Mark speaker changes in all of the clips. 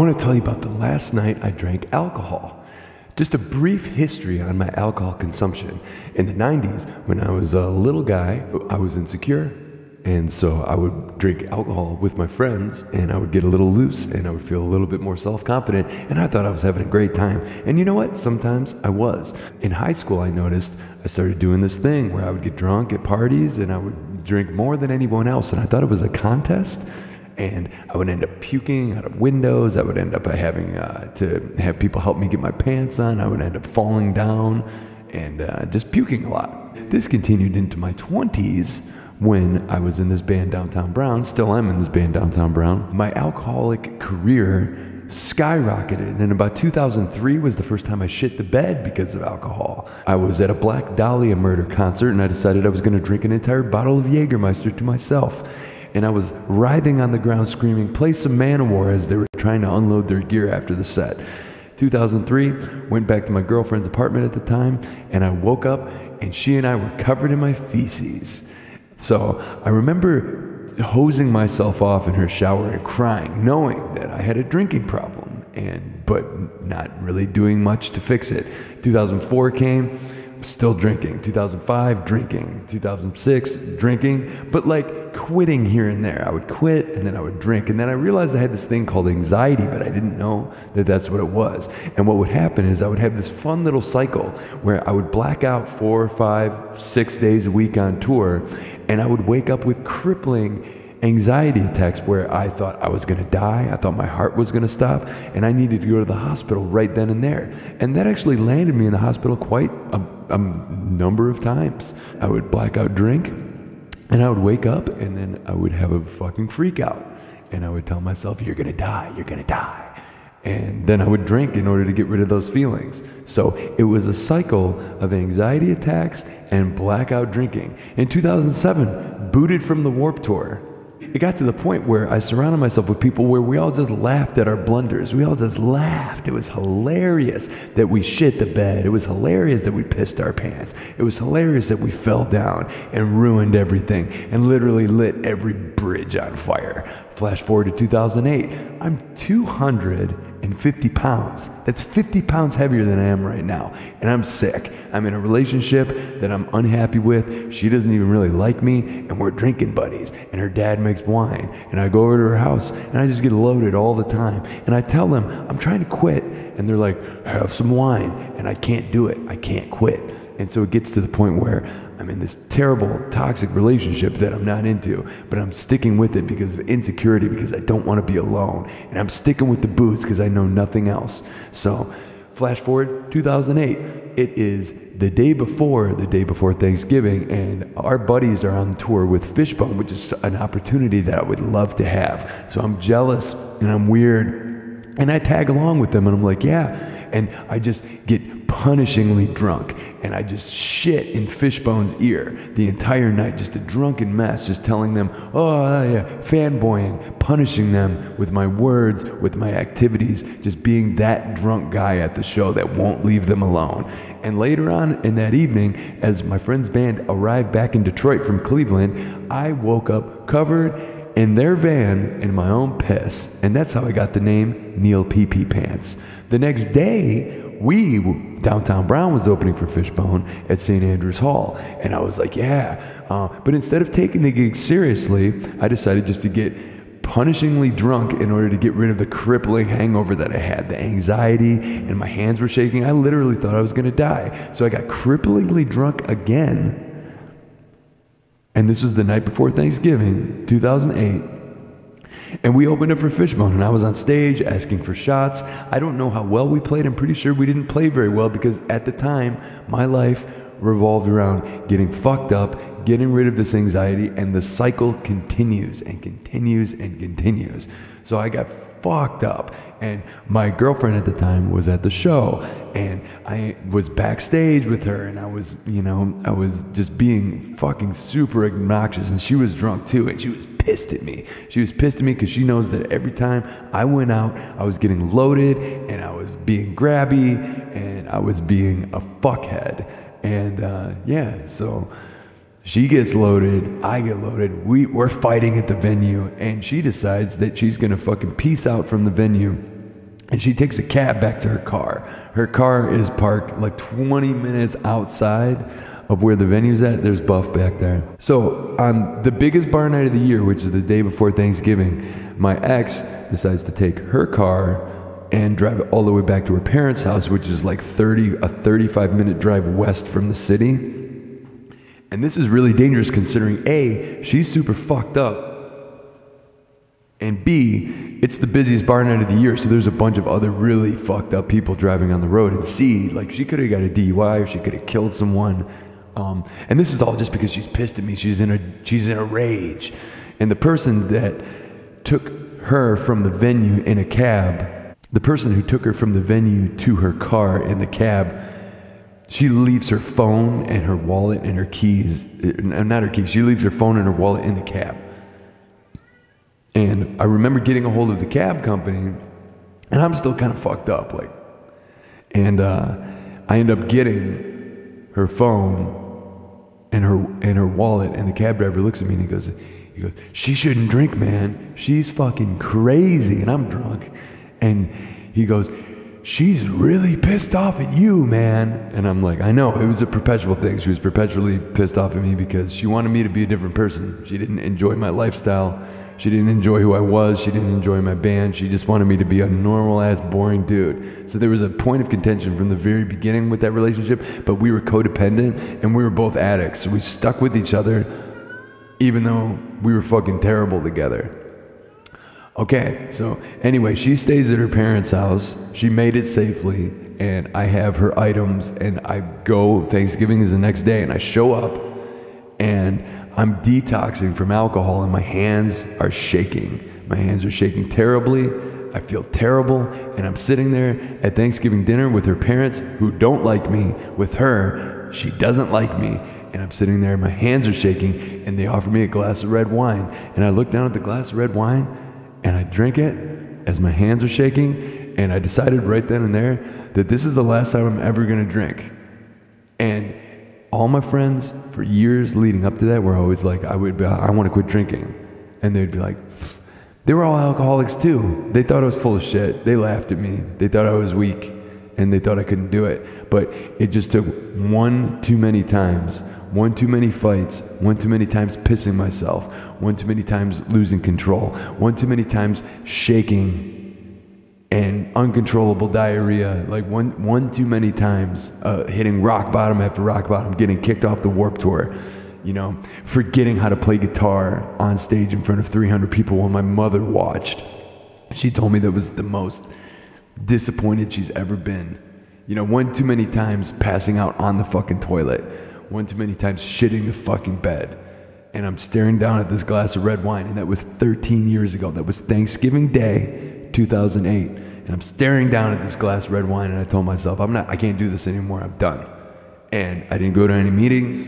Speaker 1: want to tell you about the last night I drank alcohol. Just a brief history on my alcohol consumption. In the 90s, when I was a little guy, I was insecure. And so I would drink alcohol with my friends, and I would get a little loose, and I would feel a little bit more self-confident, and I thought I was having a great time. And you know what? Sometimes I was. In high school, I noticed I started doing this thing where I would get drunk at parties, and I would drink more than anyone else, and I thought it was a contest. And I would end up puking out of windows. I would end up having to have people help me get my pants on. I would end up falling down and just puking a lot. This continued into my 20s when I was in this band Downtown Brown. Still am in this band Downtown Brown. My alcoholic career skyrocketed, and in about 2003 was the first time I shit the bed because of alcohol. I was at a Black Dahlia murder concert, and I decided I was going to drink an entire bottle of Jägermeister to myself. And I was writhing on the ground screaming, "Play some Manowar," as they were trying to unload their gear after the set. 2003, went back to my girlfriend's apartment at the time, and I woke up, and she and I were covered in my feces. So I remember hosing myself off in her shower and crying, knowing that I had a drinking problem, but not really doing much to fix it. 2004 came. Still drinking. 2005, drinking. 2006, drinking, but like quitting here and there. I would quit and then I would drink. And then I realized I had this thing called anxiety, but I didn't know that that's what it was. And what would happen is I would have this fun little cycle where I would black out 4, 5, 6 days a week on tour, and I would wake up with crippling anxiety attacks where I thought I was going to die. I thought my heart was going to stop, and I needed to go to the hospital right then and there. And that actually landed me in the hospital quite a number of times. I would black out drink, and I would wake up, and then I would have a fucking freak out. And I would tell myself, "You're going to die, you're going to die." And then I would drink in order to get rid of those feelings. So it was a cycle of anxiety attacks and blackout drinking. In 2007, booted from the Warped Tour. It got to the point where I surrounded myself with people where we all just laughed at our blunders. We all just laughed. It was hilarious that we shit the bed. It was hilarious that we pissed our pants. It was hilarious that we fell down and ruined everything and literally lit every bridge on fire. Flash forward to 2008. I'm 250 pounds. That's 50 pounds heavier than I am right now. And I'm sick. I'm in a relationship that I'm unhappy with. She doesn't even really like me. And we're drinking buddies. And her dad makes wine. And I go over to her house and I just get loaded all the time. And I tell them, I'm trying to quit. And they're like, have some wine. And I can't do it. I can't quit. And so it gets to the point where I'm in this terrible, toxic relationship that I'm not into, but I'm sticking with it because of insecurity, because I don't want to be alone. And I'm sticking with the booze because I know nothing else. So flash forward 2008. It is the day before Thanksgiving, and our buddies are on tour with Fishbone, which is an opportunity that I would love to have. So I'm jealous and I'm weird. And I tag along with them and I'm like, yeah. And I just get punishingly drunk, and I just shit in Fishbone's ear the entire night, just a drunken mess, just telling them, oh yeah, fanboying, punishing them with my words, with my activities, just being that drunk guy at the show that won't leave them alone. And later on in that evening, as my friend's band arrived back in Detroit from Cleveland, I woke up covered in their van in my own piss, and that's how I got the name Neil Pee-Pee Pants. The next day, Downtown Brown was opening for Fishbone at St. Andrews Hall, and I was like, yeah. But instead of taking the gig seriously, I decided just to get punishingly drunk in order to get rid of the crippling hangover that I had, the anxiety, and my hands were shaking. I literally thought I was going to die. So I got cripplingly drunk again. And this was the night before Thanksgiving, 2008. And we opened up for Fishbone, and I was on stage asking for shots. I don't know how well we played. I'm pretty sure we didn't play very well, because at the time, my life revolved around getting fucked up, getting rid of this anxiety, and the cycle continues and continues and continues. So I got fucked up, and my girlfriend at the time was at the show, and I was backstage with her, and I was just being fucking super obnoxious, and she was drunk too, and she was pissed at me. She was pissed at me because she knows that every time I went out, I was getting loaded, and I was being grabby, and I was being a fuckhead. And so she gets loaded, I get loaded, we're fighting at the venue, and she decides that she's gonna fucking peace out from the venue And she takes a cab back to her car. Her car is parked like 20 minutes outside of where the venue's at. There's Buff back there. So on the biggest bar night of the year, which is the day before Thanksgiving, my ex decides to take her car and drive it all the way back to her parents' house, which is like a 35-minute drive west from the city. And this is really dangerous considering A, she's super fucked up, and B, it's the busiest bar night of the year, so there's a bunch of other really fucked up people driving on the road. And C, like, she could have got a DUI or she could have killed someone. And this is all just because she's pissed at me. She's in a rage. And the person that took her from the venue in a cab, the person who took her from the venue to her car in the cab, she leaves her phone and her wallet and her keys, not her keys, she leaves her phone and her wallet in the cab. And I remember getting a hold of the cab company, and I'm still kind of fucked up, like, and I end up getting her phone and her wallet, and the cab driver looks at me and he goes, she shouldn't drink, man. She's fucking crazy. And I'm drunk, and he goes, she's really pissed off at you, man. And I'm like, I know, it was a perpetual thing. She was perpetually pissed off at me because she wanted me to be a different person. She didn't enjoy my lifestyle. She didn't enjoy who I was. She didn't enjoy my band. She just wanted me to be a normal-ass, boring dude. So there was a point of contention from the very beginning with that relationship, but we were codependent, and we were both addicts. So we stuck with each other, even though we were fucking terrible together. Okay, so anyway, she stays at her parents' house. She made it safely, and I have her items, and I go, Thanksgiving is the next day, and I show up, and I'm detoxing from alcohol, and my hands are shaking. My hands are shaking terribly. I feel terrible, and I'm sitting there at Thanksgiving dinner with her parents who don't like me. With her, she doesn't like me. And I'm sitting there, my hands are shaking, and they offer me a glass of red wine. And I look down at the glass of red wine, and I drink it as my hands are shaking, and I decided right then and there that this is the last time I'm ever gonna drink. And all my friends for years leading up to that were always like, I want to quit drinking. And they'd be like, they were all alcoholics too. They thought I was full of shit. They laughed at me. They thought I was weak, and they thought I couldn't do it. But it just took one too many times, one too many fights, one too many times pissing myself, one too many times losing control, one too many times shaking and uncontrollable diarrhea, like one too many times hitting rock bottom after rock bottom, getting kicked off the Warped Tour, you know, forgetting how to play guitar on stage in front of 300 people while my mother watched. She told me that was the most disappointed she's ever been. You know, one too many times passing out on the fucking toilet, one too many times shitting the fucking bed. And I'm staring down at this glass of red wine, and that was 13 years ago. That was Thanksgiving Day, 2008, and I'm staring down at this glass of red wine, and I told myself, I can't do this anymore, I'm done. And I didn't go to any meetings.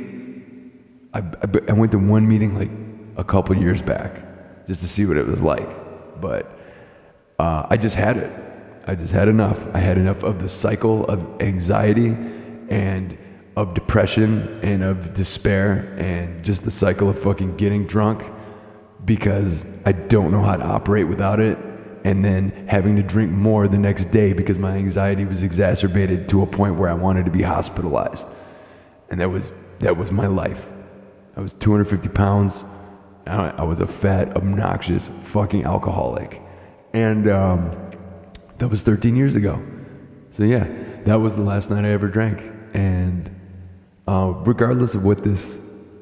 Speaker 1: I went to one meeting like a couple years back, just to see what it was like, but I just had it. I just had enough. I had enough of the cycle of anxiety and of depression and of despair and just the cycle of fucking getting drunk because I don't know how to operate without it, and then having to drink more the next day because my anxiety was exacerbated to a point where I wanted to be hospitalized. And that was my life. I was 250 pounds. I was a fat, obnoxious fucking alcoholic. And that was 13 years ago. So yeah, that was the last night I ever drank. And regardless of what this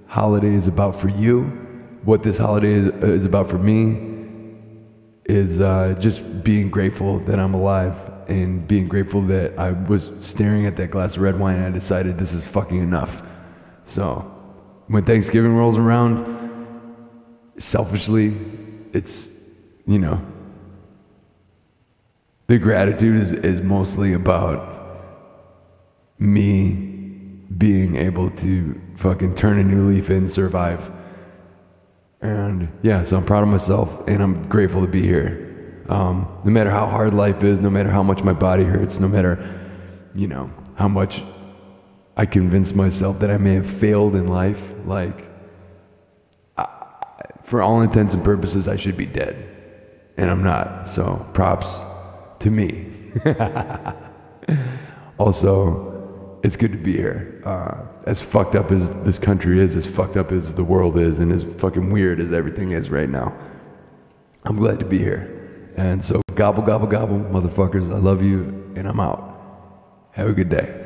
Speaker 1: holiday is about for you, what this holiday is about for me, is just being grateful that I'm alive and being grateful that I was staring at that glass of red wine and I decided this is fucking enough. So when Thanksgiving rolls around, selfishly, it's, you know, the gratitude is mostly about me being able to fucking turn a new leaf and survive. And yeah, so I'm proud of myself, and I'm grateful to be here. No matter how hard life is, no matter how much my body hurts, no matter, you know, how much I convince myself that I may have failed in life, like, for all intents and purposes, I should be dead. And I'm not. So props to me. Also, it's good to be here. As fucked up as this country is, as fucked up as the world is, and as fucking weird as everything is right now, I'm glad to be here. And so, gobble, gobble, gobble, motherfuckers. I love you, and I'm out. Have a good day.